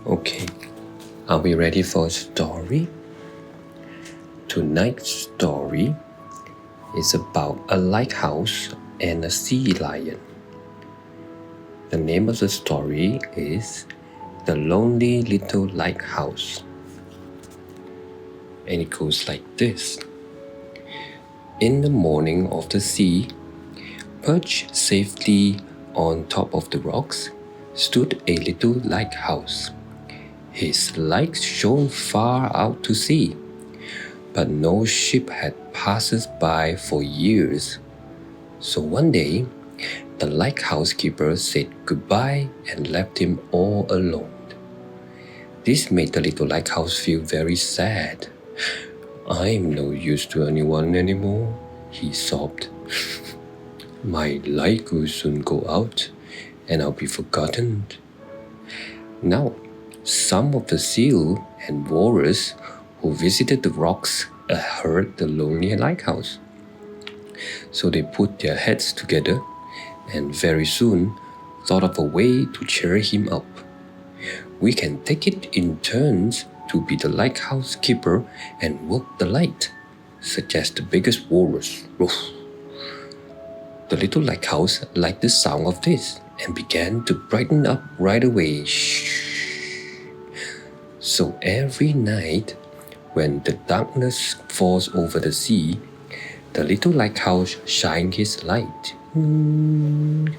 Okay, are we ready for a story? Tonight's story is about a lighthouse and a sea lion. The name of the story is The Lonely Little Lighthouse. And it goes like this. In the morning of the sea, perched safely on top of the rocks, stood a little lighthouse. His light shone far out to sea, but no ship had passed by for years. So one day, the lighthouse keeper said goodbye and left him all alone. This made the little lighthouse feel very sad. I'm no use to anyone anymore, he sobbed. My light will soon go out, and I'll be forgotten. Now, some of the seal and walrus who visited the rocks heard the lonely lighthouse. So they put their heads together and very soon thought of a way to cheer him up. We can take it in turns to be the lighthouse keeper and work the light, suggested the biggest walrus. The little lighthouse liked the sound of this and began to brighten up right away. So every night, when the darkness falls over the sea, the little lighthouse shines his light. Then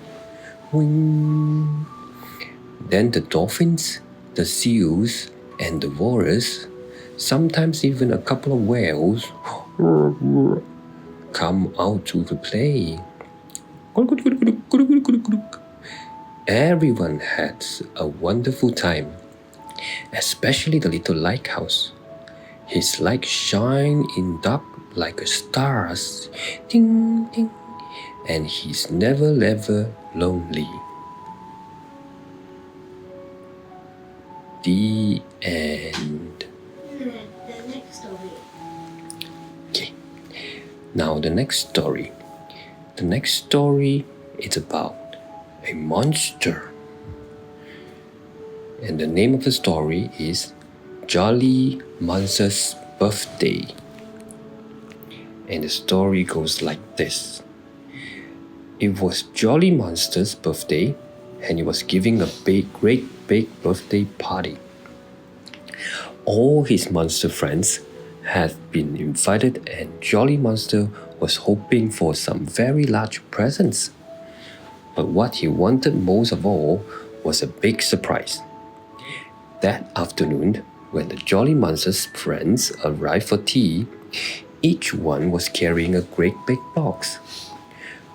the dolphins, the seals, and the walrus, sometimes even a couple of whales, come out to play. Everyone had a wonderful time, especially the little lighthouse. His light shine in dark like a stars, ding ding, and he's never lonely. The end. The next story. Okay, now the next story. The next story is about a monster. And the name of the story is Jolly Monster's Birthday. And the story goes like this. It was Jolly Monster's birthday, and he was giving a great big birthday party. All his monster friends had been invited, and Jolly Monster was hoping for some very large presents. But what he wanted most of all was a big surprise. That afternoon, when the Jolly Monster's friends arrived for tea, each one was carrying a great big box.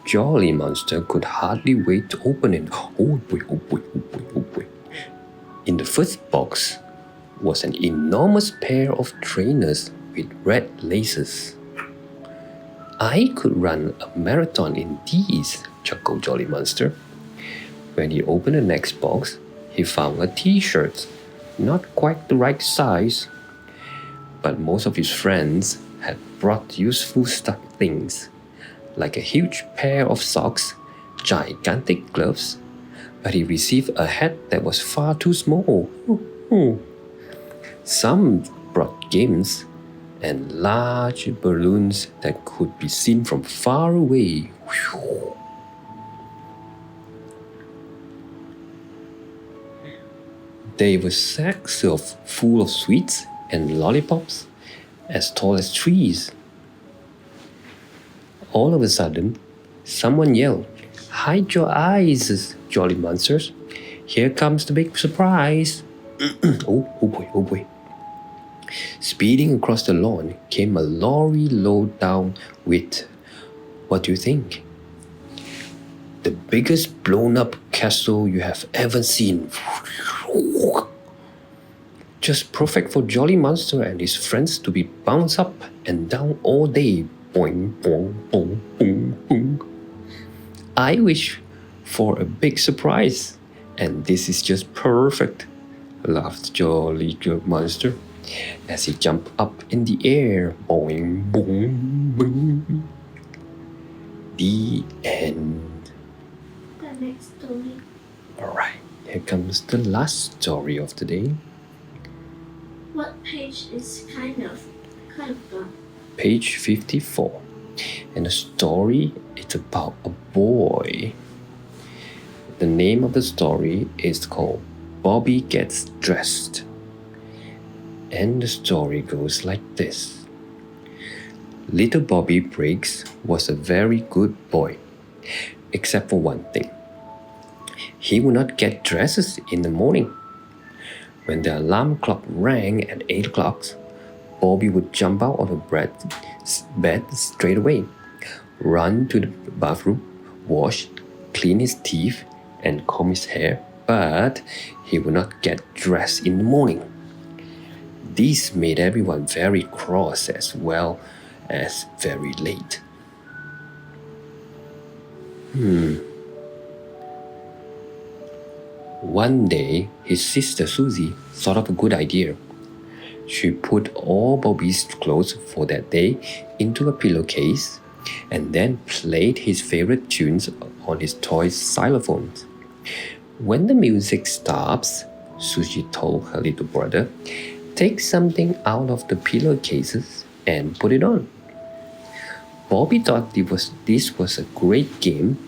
Jolly Monster could hardly wait to open it. Oh boy. In the first box was an enormous pair of trainers with red laces. I could run a marathon in these, chuckled Jolly Monster. When he opened the next box, he found a t-shirt, not quite the right size. But most of his friends had brought useful things, like a huge pair of socks, gigantic gloves, but he received a hat that was far too small. Some brought games and large balloons that could be seen from far away. They were sacks full of sweets and lollipops as tall as trees. All of a sudden, someone yelled, "Hide your eyes, Jolly Monsters. Here comes the big surprise." Oh boy. Speeding across the lawn came a lorry load down with, what do you think? The biggest blown up castle you have ever seen. Just perfect for Jolly Monster and his friends to be bounced up and down all day. Boing, boing, boing, boing, boing. I wish for a big surprise, and this is just perfect, laughed Jolly Monster as he jumped up in the air. Boing, boing, boing. The end. The next story. Alright. Here comes the last story of the day. What page is kind of gone? Page 54. And the story is about a boy. The name of the story is called Bobby Gets Dressed. And the story goes like this. Little Bobby Briggs was a very good boy, except for one thing. He would not get dressed in the morning. When the alarm clock rang at 8 o'clock, Bobby would jump out of the bed straight away, run to the bathroom, wash, clean his teeth, and comb his hair, but he would not get dressed in the morning. This made everyone very cross as well as very late. One day, his sister Susie thought of a good idea. She put all Bobby's clothes for that day into a pillowcase and then played his favorite tunes on his toy xylophone. When the music stops, Susie told her little brother, "Take something out of the pillowcases and put it on." Bobby thought this was a great game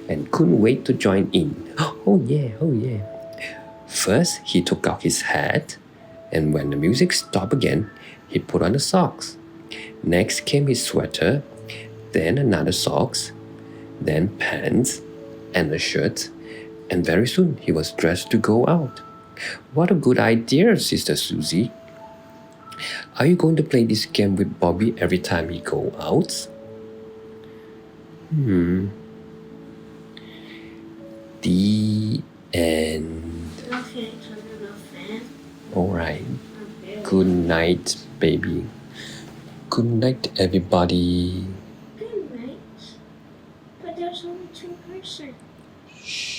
and couldn't wait to join in. Oh yeah. First, he took out his hat, and when the music stopped again, he put on the socks. Next came his sweater, then another socks, then pants and a shirt, and very soon he was dressed to go out. What a good idea, Sister Susie. Are you going to play this game with Bobby every time he go out? The end. Okay, turn it off fan. Alright. Okay. Good night, baby. Good night, everybody. Good night. But there's only two person. Shh.